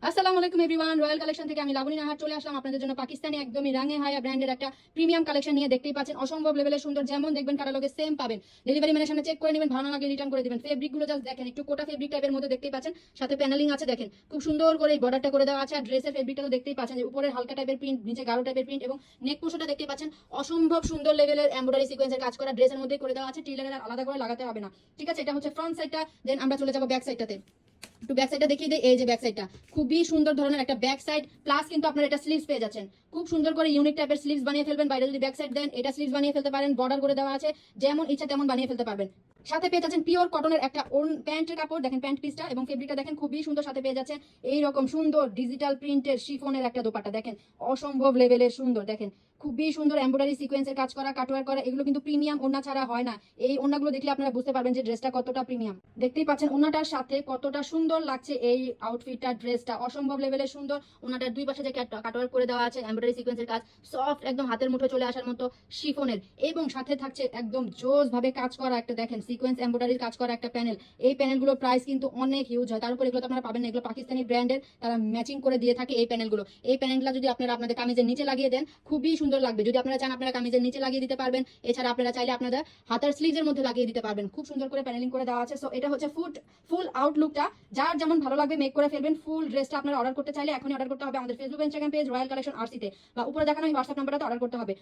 আসসালামু আলাইকুম everyone, royal collection থেকে আমি লাবণী নাহার চলে আসলাম আপনাদের জন্য পাকিস্তানি একদমই রাঙে হায়া ব্র্যান্ডের একটা প্রিমিয়াম কালেকশন নিয়ে। দেখতেই পাচ্ছেন অসম্ভব লেভেলের সুন্দর, যেমন দেখবেন কাটালগে সেম পাবেন। ডেলিভারি ম্যানের সামনে চেক করে নেবেন, ভালো না লাগলে রিটার্ন করে দিবেন। ফেব্রিক গুলো জাস্ট দেখেন, একটু কোটা ফেব্রিক টাইপের মধ্যে দেখতেই পাচ্ছেন, সাথে প্যানেলিং আছে দেখেন, খুব সুন্দর করে এই বর্ডারটা করে দেওয়া আছে। আর ড্রেসের ফেব্রিকটা তো দেখতেই পাচ্ছেন, যে উপরের হালকা টাইপের প্রিন্ট, নিচে গাঢ় টাইপের প্রিন্ট, এবং নেক পোর্শনটা দেখতেই পাচ্ছেন অসম্ভব সুন্দর লেভেলের এমব্রয়ডারি সিকোয়েন্সের কাজ করা ড্রেসের মধ্যে করে দেওয়া আছে। টেইলারের আলাদা করে লাগাতে হবে না, ঠিক আছে। এটা হচ্ছে ফ্রন্ট সাইডটা, দেন আমরা চলে যাবো ব্যাক সাইডটাতে। একটু ব্যাক সাইডটা দেখিয়ে দিই। এই যে ব্যাক সাইডটা খুবই সুন্দর ধরনের একটা ব্যাক সাইড, প্লাস কিন্তু আপনারা এটা স্লিভস পেয়ে যাচ্ছেন। খুব সুন্দর করে ইউনিক টাইপের স্লিভস বানিয়ে ফেলবেন। বাইরে যদি ব্যাক সাইড দেন, এটা স্লিভস বানিয়ে ফেলতে পারেন। বর্ডার করে দেওয়া আছে, যেমন ইচ্ছা তেমন বানিয়ে ফেলতে পারবেন। সাথে পেয়ে যাচ্ছেন পিওর কটনের একটা প্যান্টের কাপড়, দেখেন প্যান্ট পিসটা এবং ফেব্রিকটা দেখেন খুবই সুন্দর। সাথে পেয়ে যাচ্ছেন এইরকম সুন্দর ডিজিটাল প্রিন্টের শিফনের একটা দোপাট্টা, দেখেন অসম্ভব লেভেলের সুন্দর। দেখেন খুবই সুন্দর এমব্রয়ডারি সিকোয়েন্সের কাজ করা, কাটওয়ার করা। এগুলো কিন্তু প্রিমিয়াম ওড়না ছাড়া হয় না। এই ওড়নাগুলো দেখলে আপনারা বুঝতে পারবেন যে ড্রেসটা কতটা প্রিমিয়াম। দেখতেই পাচ্ছেন ওড়নাটার সাথে কতটা সুন্দর লাগছে এই আউটফিটটা, ড্রেসটা অসম্ভব লেভেলের সুন্দর। ওড়নাটার দুই পাশে যে কাটওয়ার করে দেওয়া আছে এমব্রয়ডারি সিকোয়েন্সের কাজ, সফট একদম হাতের মুঠো চলে আসার মতো শিফনের, এবং সাথে থাকছে একদম জোস ভাবে কাজ করা একটা দেখেন সিকোয়েন্স এমব্রয়ডারির কাজ করা একটা প্যানেল। এই প্যানেলগুলোর প্রাইস কিন্তু অনেক হিউজ হয়, তার উপর এগুলো তো আপনারা পাবেন না, এগুলো পাকিস্তানি ব্র্যান্ডের, তারা ম্যাচিং করে দিয়ে থাকে এই প্যানেলগুলো। এই প্যানেলগুলো যদি আপনারা আপনাদের কামিজের নিচে লাগিয়ে দেন, খুবই সুন্দর লাগবে। যদি আপনারা চান আপনারা কামিজের নিচে লাগিয়ে দিতে পারবেন, এছাড়া আপনারা চাইলে আপনাদের হাতার স্লিভের মধ্যে লাগিয়ে দিতে পারবেন। খুব সুন্দর করে প্যানেলিং করে দেওয়া আছে। সো এটা হচ্ছে ফুল আউটলুকটা, যার যেমন ভালো লাগবে মেক করে ফেলবেন। ফুল ড্রেসটা আপনারা অর্ডার করতে চাইলে এখনই অর্ডার করতে হবে আমাদের Facebook Instagram page royal collection আরসিতে, বা উপরে দেখানো এই হোয়াটসঅ্যাপ নাম্বারটাতে অর্ডার করতে হবে।